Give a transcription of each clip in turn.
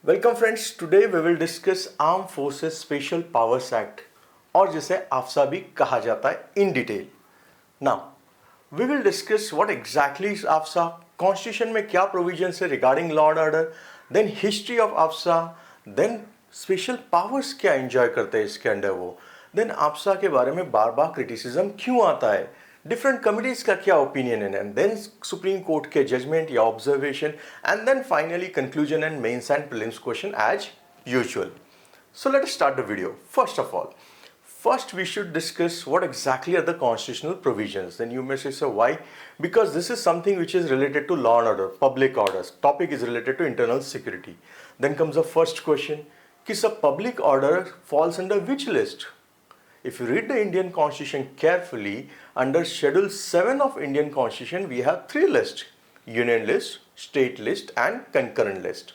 Welcome friends, today we will discuss arm forces special powers act और जिसे AFSPA भी कहा जाता है in detail. Now we will discuss what exactly is AFSPA, constitution में क्या प्रोविजन है regarding law and order, then history of AFSPA, then special powers क्या एंजॉय करते हैं इसके अंडर वो, देन आफ्सा के बारे में बार बार क्रिटिसिज्म क्यों आता है, डिफरेंट कमिटीज का क्या ओपिनियन है, एंड देन सुप्रीम कोर्ट के जजमेंट या observation, and then finally conclusion and mains and prelims question as usual. So let us start the video. First we should discuss what exactly are the constitutional provisions. Then you may say, so why? Because this is something which is related to law and order, public orders. Topic is related to internal security. Then comes the first question, कि a public order falls under which list? If you read the Indian Constitution carefully, under Schedule 7 of Indian Constitution, we have three lists: Union list, State list, and Concurrent list.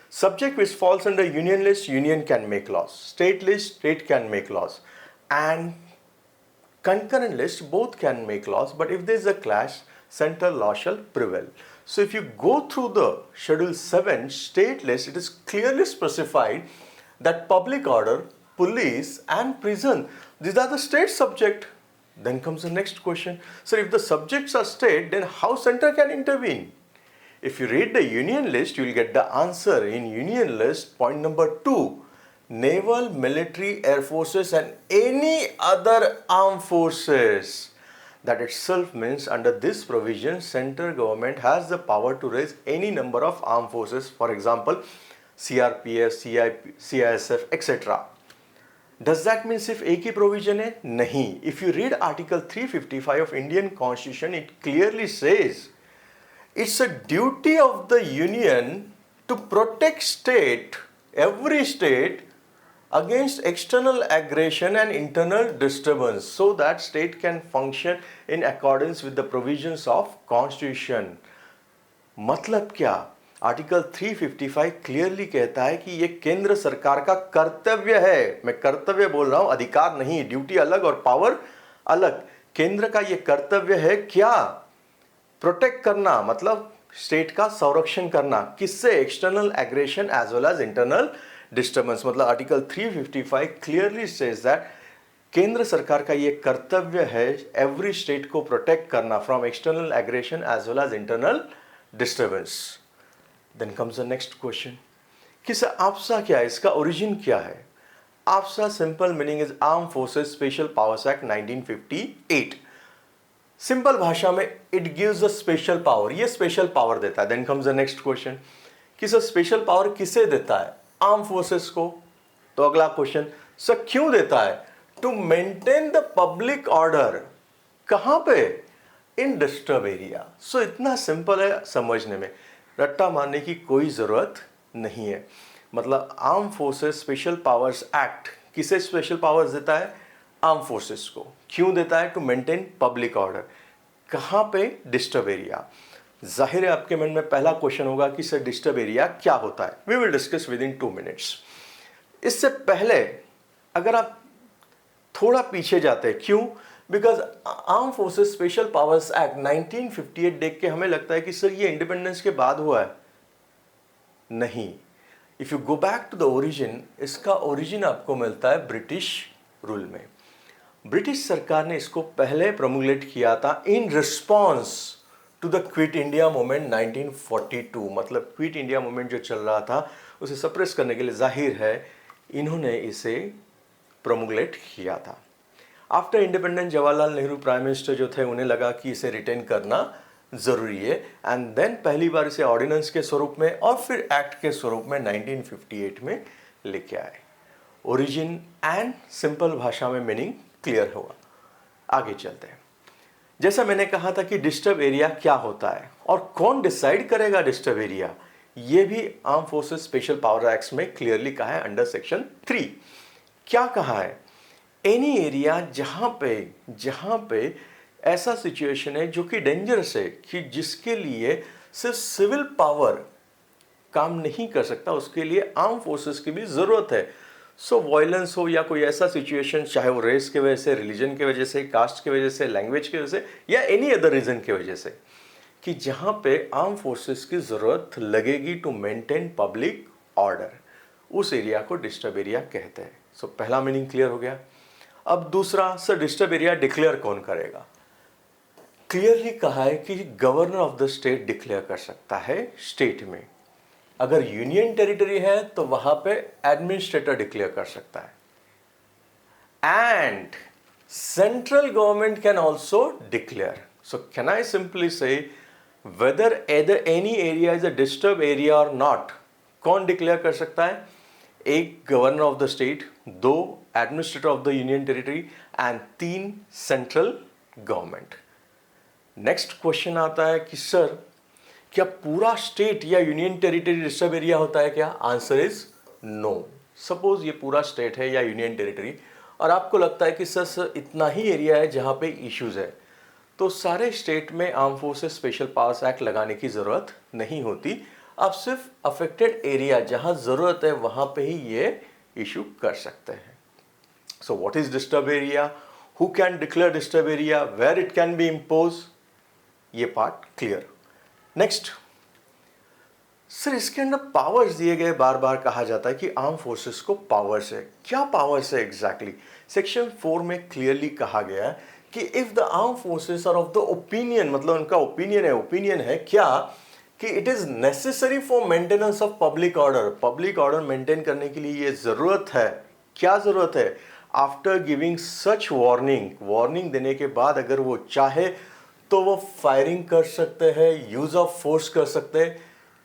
Subject which falls under Union list, Union can make laws. State list, State can make laws. And Concurrent list, both can make laws, but if there is a clash, central law shall prevail. So if you go through the Schedule 7 State list, it is clearly specified that public order, police and prison, these are the state subject. Then comes the next question. So if the subjects are state, then how center can intervene? If you read the union list, you will get the answer in union list, point number 2. Naval, military, air forces and any other armed forces. That itself means under this provision, central government has the power to raise any number of armed forces. For example, CRPF, CISF, etc. Does that mean सिर्फ एक ही provision है? नहीं. If you read Article 355 of Indian Constitution, it clearly says it's a duty of the Union to protect state, every state, against external aggression and internal disturbance, so that state can function in accordance with the provisions of Constitution. मतलब क्या? Article 355 clearly कहता है कि ये केंद्र सरकार का कर्तव्य है. मैं कर्तव्य बोल रहा हूं, अधिकार नहीं. ड्यूटी अलग और पावर अलग. केंद्र का ये कर्तव्य है क्या? प्रोटेक्ट करना, मतलब स्टेट का संरक्षण करना. किससे? External aggression as well as internal disturbance. मतलब आर्टिकल 355 क्लियरली सेज दैट केंद्र सरकार का ये कर्तव्य है एवरी स्टेट को प्रोटेक्ट करना from external aggression as well as internal disturbance. Then comes the next question. कि सर आफ्सा क्या है, इसका ओरिजिन क्या है? AFSPA simple meaning is arm forces special powers act 1958. Simple भाषा में it gives a special power. ये special power देता है. Then comes the next question कि सर स्पेशल पावर किसे देता है? आर्म फोर्सेस को. तो अगला क्वेश्चन, सर क्यों देता है? To maintain the public order. कहां पे? इन डिस्टर्ब एरिया. सो इतना सिंपल है समझने में, रट्टा मारने की कोई ज़रूरत नहीं है. मतलब arm forces special powers act किसे स्पेशल पावर्स देता है? आर्म फोर्सेस को. क्यों देता है? To maintain public order. कहाँ पे? Disturb area. जाहिर है आपके मन में पहला क्वेश्चन होगा कि सर डिस्टर्ब एरिया क्या होता है. We will discuss with in 2 minutes. इससे पहले अगर आप थोड़ा पीछे जाते हैं, क्यों? Because arm forces special powers act 1958 देख के हमें लगता है कि सर ये इंडिपेंडेंस के बाद हुआ है. नहीं. If you go back to the origin, इसका ओरिजिन आपको मिलता है ब्रिटिश रूल में. ब्रिटिश सरकार ने इसको पहले प्रोमुलेट किया था in response to the quit India movement 1942. मतलब क्विट इंडिया मूवमेंट जो चल रहा था उसे सप्रेस करने के लिए जाहिर है इन्होंने इसे प्रोमुलेट किया था. After independence Jawaharlal Nehru prime minister जो थे, उन्हें लगा कि इसे रिटेन करना ज़रूरी है, एंड देन पहली बार इसे ऑर्डिनेंस के स्वरूप में और फिर एक्ट के स्वरूप में 1958 में लेके आए. ओरिजिन एंड सिंपल भाषा में मीनिंग क्लियर हुआ. आगे चलते हैं. जैसा मैंने कहा था कि डिस्टर्ब एरिया क्या होता है और कौन डिसाइड करेगा डिस्टर्ब एरिया, ये भी arm forces special power act में क्लियरली कहा है अंडर सेक्शन 3. क्या कहा है? एनी एरिया जहाँ पे ऐसा सिचुएशन है जो कि डेंजरस है, कि जिसके लिए सिर्फ सिविल पावर काम नहीं कर सकता, उसके लिए आर्म फोर्सेस की भी ज़रूरत है. सो वायलेंस हो या कोई ऐसा सिचुएशन, चाहे वो रेस की वजह से, रिलीजन की वजह से, कास्ट की वजह से, लैंग्वेज की वजह से या एनी अदर रीज़न की वजह से, कि जहाँ पे आर्म फोर्सेस की ज़रूरत लगेगी टू मेंटेन पब्लिक ऑर्डर, उस एरिया को डिस्टर्ब एरिया कहते हैं। सो पहला मीनिंग क्लियर हो गया। अब दूसरा, सर डिस्टर्ब एरिया डिक्लेयर कौन करेगा? क्लियरली कहा है कि governor of the state declare कर सकता है स्टेट में। अगर यूनियन टेरिटरी है तो वहां पे एडमिनिस्ट्रेटर डिक्लेयर कर सकता है। And central government can also declare. So can I simply say whether either any area is a disturb area और नॉट, कौन डिक्लेयर कर सकता है? एक गवर्नर ऑफ द स्टेट, दो administrator of the union territory and तीन central government. Next question आता है कि सर क्या पूरा स्टेट या यूनियन टेरिटरी डिस्टर्ब एरिया होता है क्या? Answer is no. सपोज ये पूरा स्टेट है या यूनियन टेरिटरी और आपको लगता है कि सर इतना ही एरिया है जहां पे इश्यूज है, तो सारे स्टेट में arm forces special powers act लगाने की जरूरत नहीं होती। आप सिर्फ अफेक्टेड एरिया जहां जरूरत है वहां पे ही ये इशू कर सकते हैं। So what is disturb area, who can declare disturb area, where it can be impose, ये पार्ट क्लियर। नेक्स्ट, सर इसके अंदर पावर्स दिए गए, बार बार कहा जाता है कि आर्म फोर्सेस को पावर्स है। क्या पावर्स है एग्जैक्टली? सेक्शन 4 में क्लियरली कहा गया है कि if the arm forces are of the opinion, मतलब उनका ओपिनियन है क्या कि it is necessary for maintenance of public order, public order maintain करने के लिए ये जरूरत है। क्या जरूरत है? After giving such warning, warning देने के बाद अगर वो चाहे तो वो फायरिंग कर सकते हैं, यूज ऑफ फोर्स कर सकते हैं,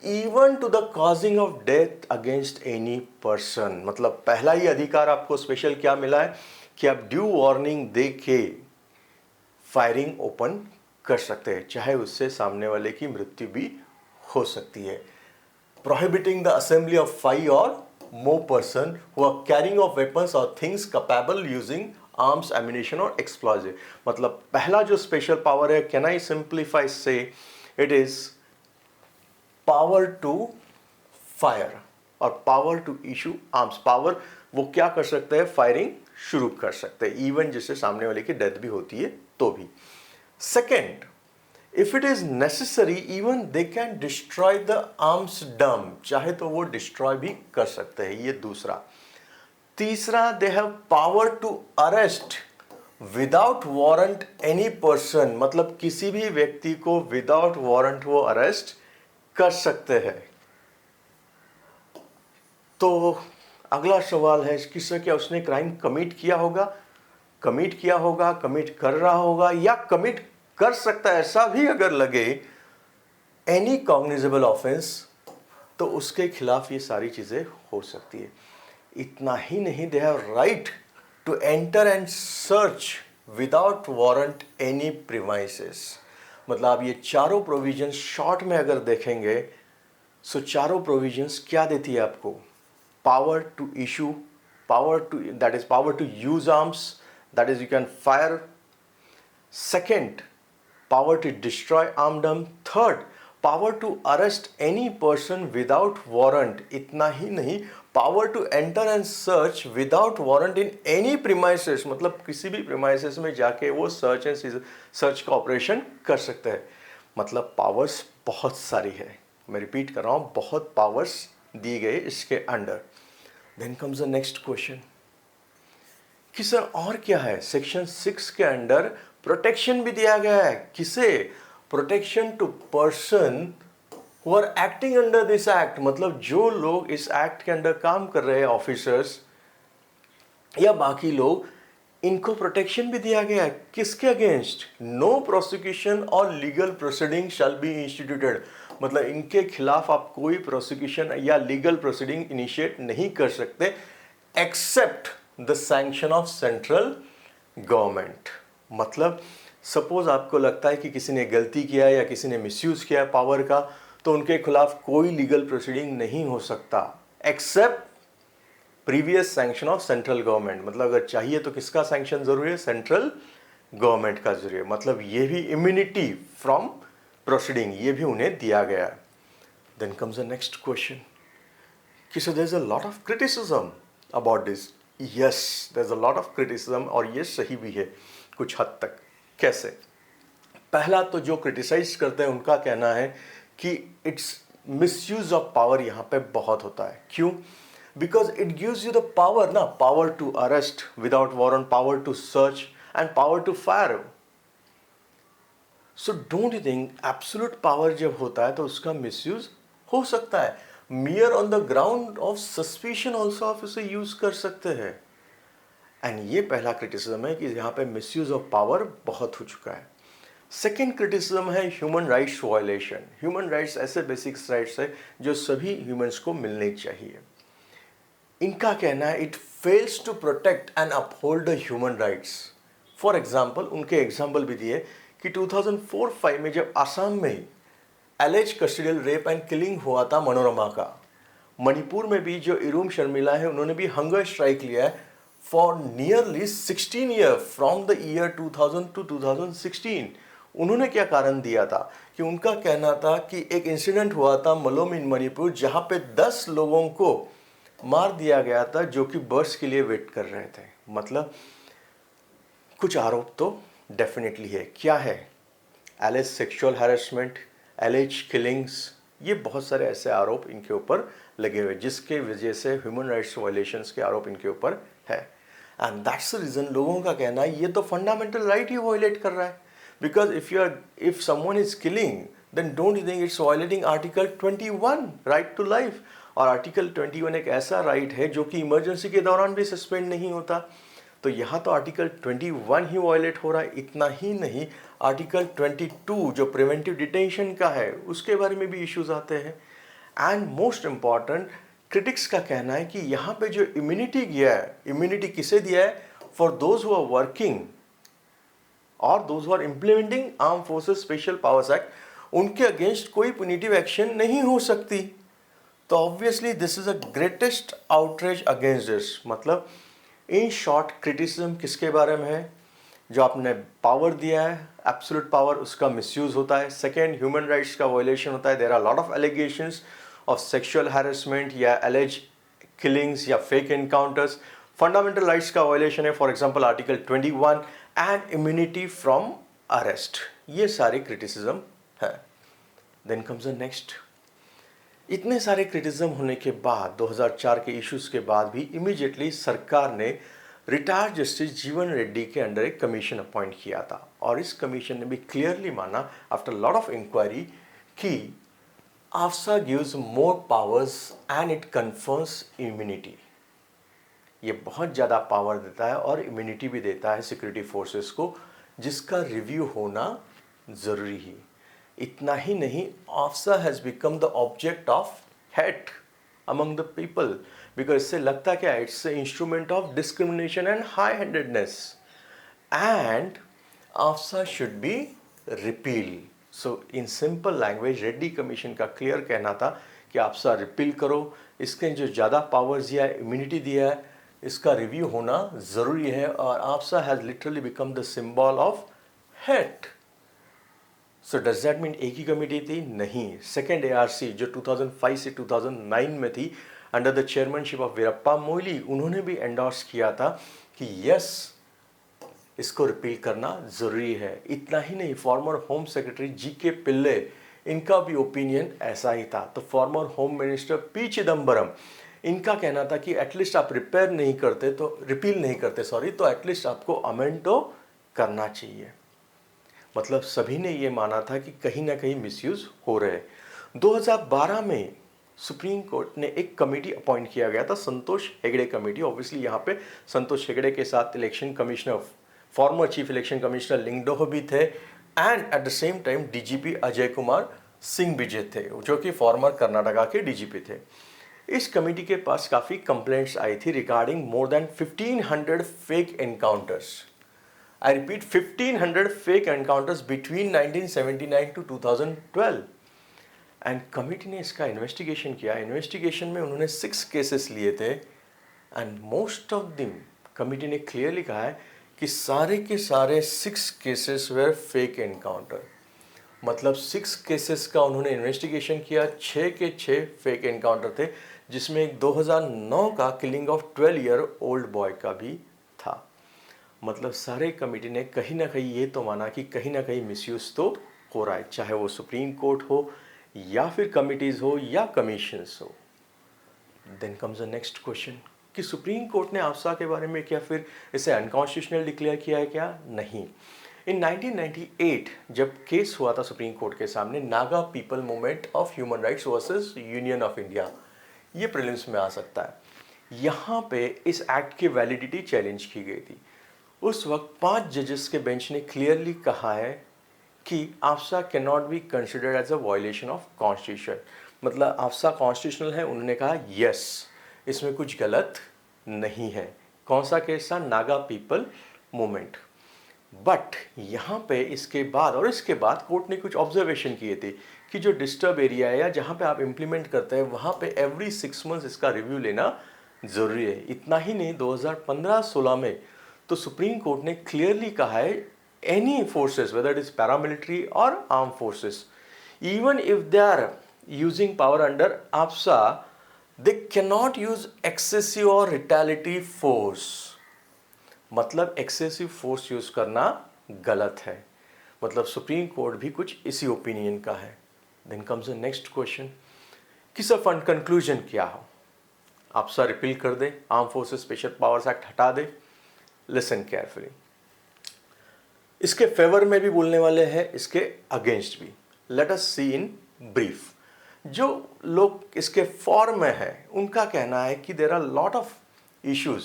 even to the causing of death against any person. मतलब पहला ही अधिकार आपको स्पेशल क्या मिला है कि आप ड्यू वार्निंग दे के फायरिंग ओपन कर सकते हैं, चाहे उससे सामने वाले की मृत्यु भी हो सकती है। प्रोहिबिटिंग द असेंबली ऑफ 5 और more person who are carrying of weapons or things capable using arms, ammunition or explosive। मतलब पहला जो स्पेशल पावर है, can I simplify say it is power to fire और power to issue arms. Power वो क्या कर सकते हैं? फायरिंग शुरू कर सकते हैं, इवन जिससे सामने वाले की डेथ भी होती है तो भी। Second, if it is necessary even they can destroy the arms dump, चाहे तो वो डिस्ट्रॉय भी कर सकते हैं, ये दूसरा। तीसरा, they have power to arrest without warrant any person, मतलब किसी भी व्यक्ति को विदाउट वारंट वो अरेस्ट कर सकते हैं। तो अगला सवाल है कि सर क्या उसने क्राइम कमिट किया होगा, कमिट कर रहा होगा या कमिट कर सकता है, ऐसा भी अगर लगे एनी कॉग्निजेबल ऑफेंस, तो उसके खिलाफ ये सारी चीजें हो सकती है। इतना ही नहीं, they have right to enter and search without warrant any premises. मतलब आप ये चारों प्रोविजंस शॉर्ट में अगर देखेंगे, सो चारों प्रोविजंस क्या देती है आपको? Power to issue, power to, that is power to use arms, that is you can fire. Second, power to destroy armed arm। Third, power to arrest any person without warrant। इतना ही नहीं, power to enter and search without warrant in any premises, मतलब किसी भी premises में जाके वो search and search का ऑपरेशन कर सकते हैं। मतलब पावर्स बहुत सारी है, मैं रिपीट कर रहा हूँ, बहुत पावर्स दिए गए इसके under. Then comes the next question कि सर और क्या है? सेक्शन 6 के अंडर प्रोटेक्शन भी दिया गया है। किसे? Protection to person who are acting under this act, मतलब जो लोग इस एक्ट के अंडर काम कर रहे हैं, ऑफिसर्स या बाकी लोग, इनको प्रोटेक्शन भी दिया गया है। किसके अगेंस्ट? नो प्रोसिक्यूशन और legal proceeding shall be instituted, मतलब इनके खिलाफ आप कोई प्रोसिक्यूशन या लीगल प्रोसीडिंग इनिशिएट नहीं कर सकते except the sanction of central government. मतलब सपोज आपको लगता है कि किसी ने गलती किया है या किसी ने मिसयूज किया है पावर का, तो उनके खिलाफ कोई लीगल प्रोसीडिंग नहीं हो सकता except previous sanction of central government. मतलब अगर चाहिए तो किसका सैंक्शन जरूरी है? सेंट्रल गवर्नमेंट का जरूरी है। मतलब ये भी इम्यूनिटी फ्रॉम प्रोसीडिंग, ये भी उन्हें दिया गया है। Then comes the next question कि sir there is a lot of criticism about this. Yes, there is a lot of criticism और ये सही भी है कुछ हद तक। कैसे? पहला तो जो क्रिटिसाइज करते हैं उनका कहना है कि इट्स मिसयूज ऑफ पावर यहाँ पे बहुत होता है। क्यों? Because it gives you the power ना, power to arrest without warrant, power to search and power to fire. So don't you think absolute power जब होता है तो उसका मिसयूज हो सकता है। Mere on the ground of suspicion also आप इसे यूज कर सकते हैं। एंड ये पहला क्रिटिसिज्म है कि यहाँ पे मिसयूज ऑफ पावर बहुत हो चुका है। सेकेंड क्रिटिसिज्म है human rights violation. Human rights ऐसे बेसिक राइट्स है जो सभी ह्यूमंस को मिलने चाहिए। इनका कहना है it fails to protect and uphold the human rights. For example, उनके एग्जाम्पल भी दिए कि 2004-05 में जब आसाम में alleged custodial rape and killing हुआ था मनोरमा का, मणिपुर में भी जो इरुम शर्मिला है उन्होंने भी हंगर स्ट्राइक लिया है for nearly 16 year from the year 2000 to 2016। उन्होंने क्या कारण दिया था कि उनका कहना था कि एक इंसिडेंट हुआ था मलोम इन मणिपुर जहां पे 10 लोगों को मार दिया गया था जो कि बर्ड्स के लिए वेट कर रहे थे। मतलब कुछ आरोप तो डेफिनेटली है। क्या है? Alleged sexual harassment, alleged killings, ये बहुत सारे ऐसे आरोप इनके ऊपर लगे हुए जिसके वजह से ह्यूमन राइट्स वायलेशंस के आरोप इनके ऊपर है। एंड दैट्स द रीजन लोगों का कहना है ये तो फंडामेंटल राइट ही वायलेट कर रहा है। Because if someone is killing then don't you think it's violating article 21 right to life. और आर्टिकल 21 एक ऐसा राइट है जो कि इमरजेंसी के दौरान भी सस्पेंड नहीं होता। तो यहाँ तो आर्टिकल 21 ही वायलेट हो रहा है। इतना ही नहीं, आर्टिकल 22 जो प्रिवेंटिव डिटेंशन का है उसके बारे में भी इश्यूज आते हैं। एंड मोस्ट इम्पॉर्टेंट, क्रिटिक्स का कहना है कि यहाँ पे जो इम्यूनिटी दिया है, इम्यूनिटी किसे दिया है? For those who are working और those who are implementing arm forces special powers act, उनके अगेंस्ट कोई पुनिटिव एक्शन नहीं हो सकती। तो obviously this is a greatest outrage against this. मतलब इन शॉर्ट क्रिटिसिज्म किसके बारे में है? जो आपने पावर दिया है, एब्सोल्यूट पावर, उसका मिसयूज होता है। सेकेंड, ह्यूमन राइट्स का वायलेशन होता है। There are lot of allegations of sexual harassment या एलेज किलिंग्स या फेक एनकाउंटर्स। फंडामेंटल राइट्स का वायलेशन है, for example article 21 and immunity from arrest. ये सारे क्रिटिसिज्म है। Then comes the next. इतने सारे क्रिटिसिज्म होने के बाद 2004 के इश्यूज के बाद भी इमीडिएटली सरकार ने रिटायर्ड जस्टिस जीवन रेड्डी के अंडर एक कमीशन अपॉइंट किया था। और इस कमीशन ने भी क्लियरली माना आफ्टर लॉट ऑफ इंक्वायरी कि AFSPA gives more powers and it confirms immunity. ये बहुत ज़्यादा पावर देता है और इम्यूनिटी भी देता है सिक्योरिटी फोर्सेस को, जिसका रिव्यू होना ज़रूरी है। इतना ही नहीं, AFSPA has become the object of hate among the people, because इससे लगता क्या है, it's instrument of discrimination and high handedness and AFSPA should be repeal. So in simple language Reddy commission का क्लियर कहना था कि आफ्सा रिपील करो। इसके जो ज़्यादा पावर्स दिया है, इम्यूनिटी दिया है, इसका रिव्यू होना ज़रूरी है। और AFSPA has literally become the symbol of hate. So does that mean एक ही कमेटी थी? नहीं। सेकेंड ARC जो 2005 से 2009 में थी under the chairmanship of Veerappa Moily, उन्होंने भी एंडोर्स किया था कि यस, इसको रिपील करना ज़रूरी है। इतना ही नहीं, फॉर्मर होम सेक्रेटरी GK पिल्ले, इनका भी ओपिनियन ऐसा ही था। तो farmer home minister P Chidambaram, इनका कहना था कि एटलीस्ट आप रिपेयर नहीं करते तो रिपील नहीं करते, सॉरी, तो एटलीस्ट आपको अमेंड तो करना चाहिए। मतलब सभी ने ये माना था कि कहीं ना कहीं मिसयूज हो रहे हैं। 2012 में सुप्रीम कोर्ट ने एक कमेटी अपॉइंट किया गया था, संतोष हेगड़े कमेटी। ऑब्वियसली यहाँ पे संतोष हेगड़े के साथ election commissioner, former chief election commissioner Lyngdoh भी थे and at the same time DGP Ajay Kumar Singh भी थे, जो कि फॉर्मर कर्नाटका के DGP थे। इस कमेटी के पास काफ़ी कंप्लेंट्स आई थी regarding more than 1500 fake encounters. I repeat, 1500 fake encounters between 1979 to 2012. And committee ने इसका इन्वेस्टिगेशन किया। इन्वेस्टिगेशन में उन्होंने 6 केसेस लिए थे एंड मोस्ट ऑफ दिम कमिटी ने क्लियरली कहा है कि सारे के सारे 6 केसेस वेर फेक एनकाउंटर। मतलब 6 केसेस का उन्होंने इन्वेस्टिगेशन किया, 6 के 6 फेक एनकाउंटर थे, जिसमें एक 2009 का killing of 12 year old boy का भी था। मतलब सारे कमेटी ने कहीं ना कहीं ये तो माना कि कहीं ना कहीं मिसयूज़ तो हो रहा है, चाहे वो सुप्रीम कोर्ट हो या फिर कमिटीज हो या कमीशंस हो। Then comes the next question कि सुप्रीम कोर्ट ने आफ्सा के बारे में क्या फिर इसे अनकॉन्स्टिट्यूशनल डिक्लेयर किया है क्या? नहीं। इन 1998 जब केस हुआ था सुप्रीम कोर्ट के सामने, Naga people movement of human rights versus union of India, ये प्रीलिम्स में आ सकता है। यहाँ पे इस एक्ट की वैलिडिटी चैलेंज की गई थी। उस वक्त 5 जजेस के बेंच ने क्लियरली कहा है कि AFSPA can not be considered as a violation of constitution, मतलब आफ्सा कॉन्स्टिट्यूशनल है। उन्होंने कहा यस, इसमें कुछ गलत नहीं है। कौन सा केस था? Naga people movement. बट यहाँ पे इसके बाद और इसके बाद कोर्ट ने कुछ ऑब्जर्वेशन किए थे कि जो डिस्टर्ब एरिया है या जहाँ पे आप इम्प्लीमेंट करते हैं वहाँ पे एवरी 6 मंथ्स इसका रिव्यू लेना ज़रूरी है। इतना ही नहीं, 2015-16 में तो सुप्रीम कोर्ट ने क्लियरली कहा है any forces whether it is paramilitary or arm forces, even if they are using power under AFSPA, they can not use excessive or retaliatory force. मतलब एक्सेसिव फोर्स यूज करना गलत है। मतलब supreme court भी कुछ इसी ओपिनियन का है। Then comes the next question कि सर फंड कंक्लूजन क्या हो? आफ्सा रिपील कर दे, arm forces special powers act हटा दे? लिसन केयरफुली, इसके फेवर में भी बोलने वाले हैं, इसके अगेंस्ट भी। Let us see in brief. जो लोग इसके फॉर में है उनका कहना है कि there are lot of issues,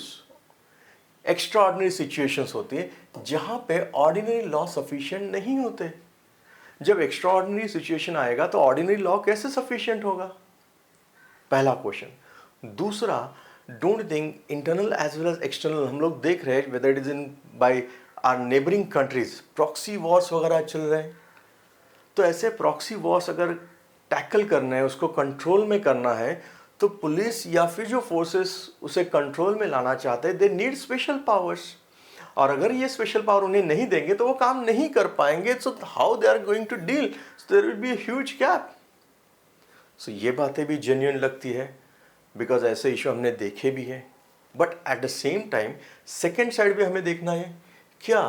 extraordinary situations होती है जहां पे ऑर्डिनरी लॉ सफिशिएंट नहीं होते। जब एक्स्ट्रा ऑर्डिनरी सिचुएशन आएगा तो ऑर्डिनरी लॉ कैसे सफिशिएंट होगा? पहला क्वेश्चन। दूसरा, don't think internal as well as external, हम लोग देख रहे हैं whether it is in by our neighbouring countries, proxy wars वगैरह चल रहे हैं। तो ऐसे प्रॉक्सी वॉर्स अगर टैकल करना है, उसको कंट्रोल में करना है, तो पुलिस या फिर जो फोर्सेस उसे कंट्रोल में लाना चाहते हैं, दे नीड स्पेशल पावर्स। और अगर ये स्पेशल पावर उन्हें नहीं देंगे तो वो काम नहीं कर पाएंगे। So how they are going to deal? So there will be a huge gap. So ये बातें भी जेन्युइन लगती है बिकॉज ऐसे इशू हमने देखे भी हैं। But at the same time second side भी हमें देखना है क्या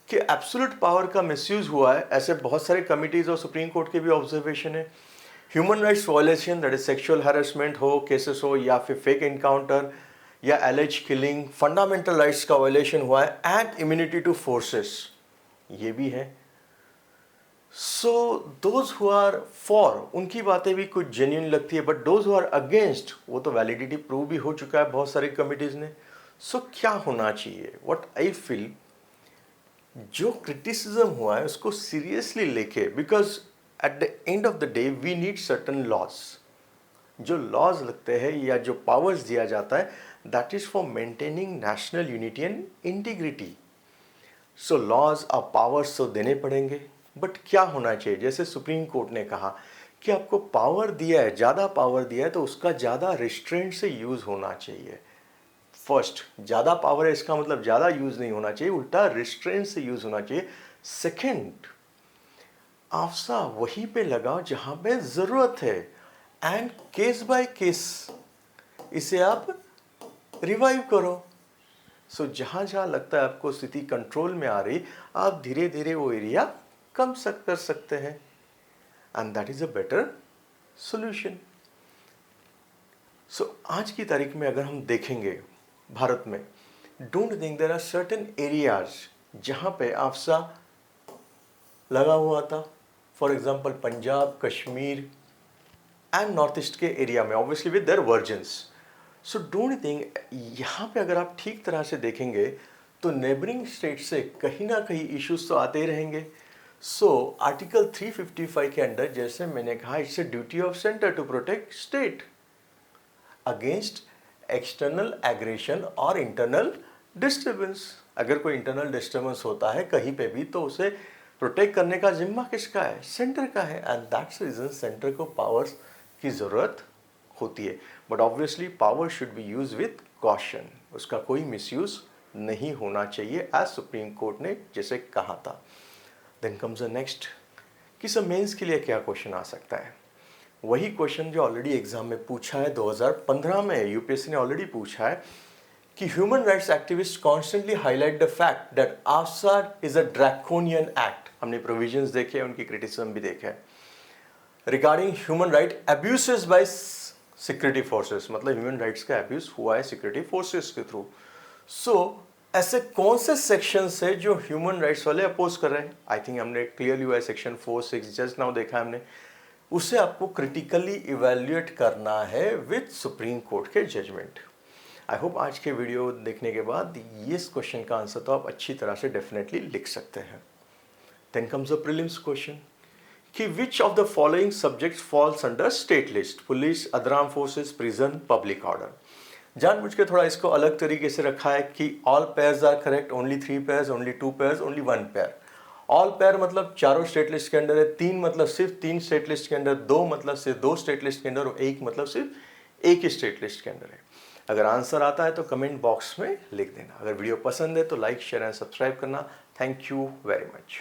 कि एब्सोल्यूट पावर का मिसयूज हुआ है। ऐसे बहुत सारे कमिटीज और सुप्रीम कोर्ट के भी ऑब्जर्वेशन है। Human rights violation, that is sexual harassment हो, केसेस हो, या फिर फेक एनकाउंटर या एलिज किलिंग, फंडामेंटल राइट्स का वायलेशन हुआ है, एंड इम्यूनिटी टू फोर्सेस, ये भी है। So those who are for, उनकी बातें भी कुछ जेन्युइन लगती है, but those who are against, वो तो वैलिडिटी प्रूव भी हो चुका है बहुत सारी कमिटीज ने। सो क्या होना चाहिए? व्हाट आई फील, जो क्रिटिसिज्म हुआ है उसको सीरियसली लेके, because at the end of the day we need certain laws. जो लॉज लगते हैं या जो पावर्स दिया जाता है, that is for maintaining national unity and integrity. So laws और पावर्स तो देने पड़ेंगे, बट क्या होना चाहिए? जैसे सुप्रीम कोर्ट ने कहा कि आपको पावर दिया है, ज़्यादा पावर दिया है, तो उसका ज़्यादा रिस्ट्रेंट से यूज़ होना चाहिए। फर्स्ट, ज़्यादा पावर है इसका मतलब ज़्यादा यूज़ नहीं होना चाहिए, उल्टा रिस्ट्रेंट से यूज़ होना चाहिए। सेकेंड, आफ्सा वहीं पे लगाओ जहाँ पे ज़रूरत है, एंड केस बाय केस इसे आप रिवाइव करो। सो जहाँ जहाँ लगता है आपको स्थिति कंट्रोल में आ रही, आप धीरे धीरे वो एरिया कम कर सकते हैं, and that is a better solution. So आज की तारीख में अगर हम देखेंगे भारत में, don't think there are certain areas जहाँ पे आफ्सा लगा हुआ था। For example Punjab, Kashmir and North East के एरिया में, obviously with their versions. So don't think, यहाँ पे अगर आप ठीक तरह से देखेंगे तो नेबरिंग स्टेट से कहीं ना कहीं इश्यूज तो आते ही रहेंगे। सो आर्टिकल 355 के अंडर, जैसे मैंने कहा, it's a duty of centre to protect state against external aggression और इंटरनल डिस्टर्बेंस। अगर कोई इंटरनल डिस्टर्बेंस होता है कहीं पे भी, तो उसे प्रोटेक्ट करने का जिम्मा किसका है? सेंटर का है। एंड दैट्स रीजन सेंटर को पावर्स की ज़रूरत होती है। But obviously power should be use with caution, उसका कोई मिसयूज नहीं होना चाहिए, एज सुप्रीम कोर्ट ने जैसे कहा था। देन कम्स द नेक्स्ट कि सर मेंस के लिए क्या क्वेश्चन आ सकता है? वही क्वेश्चन जो ऑलरेडी एग्जाम में पूछा है 2015 में, यूपीएससी ने ऑलरेडी पूछा है कि human rights activist constantly highlight the fact that AFSPA is a draconian act. हमने प्रोविजंस देखे, उनकी क्रिटिसिज्म भी देखे। Regarding human right abuses by security forces, मतलब ह्यूमन राइट्स का अब्यूज हुआ है सिक्योरिटी फोर्सेस के थ्रू। सो ऐसे कौन से सेक्शंस है जो ह्यूमन राइट्स वाले अपोज कर रहे हैं? आई थिंक हमने क्लियरली हुआ है सेक्शन 4, 6 जस्ट नाउ देखा है हमने। उसे आपको क्रिटिकली इवेल्युएट करना है विद सुप्रीम कोर्ट के जजमेंट। आई होप आज के वीडियो देखने के बाद ये इस क्वेश्चन का आंसर तो आप अच्छी तरह से डेफिनेटली लिख सकते हैं। Then comes a prelims question कि which of the following subjects falls under state list? Police, other armed forces, prison, public order. जानबूझ के थोड़ा इसको अलग तरीके से रखा है कि all pairs are correct, only 3 pairs, only 2 pairs, only 1 pair. All pair मतलब चारों स्टेट लिस्ट के अंदर है, 3 मतलब सिर्फ 3 स्टेट लिस्ट के अंदर, 2 मतलब सिर्फ 2 स्टेट लिस्ट के अंदर, और 1 मतलब सिर्फ 1 ही स्टेट लिस्ट के अंदर है। अगर आंसर आता है तो कमेंट बॉक्स में लिख देना। अगर वीडियो पसंद है तो लाइक, शेयर एंड सब्सक्राइब करना। Thank you very much.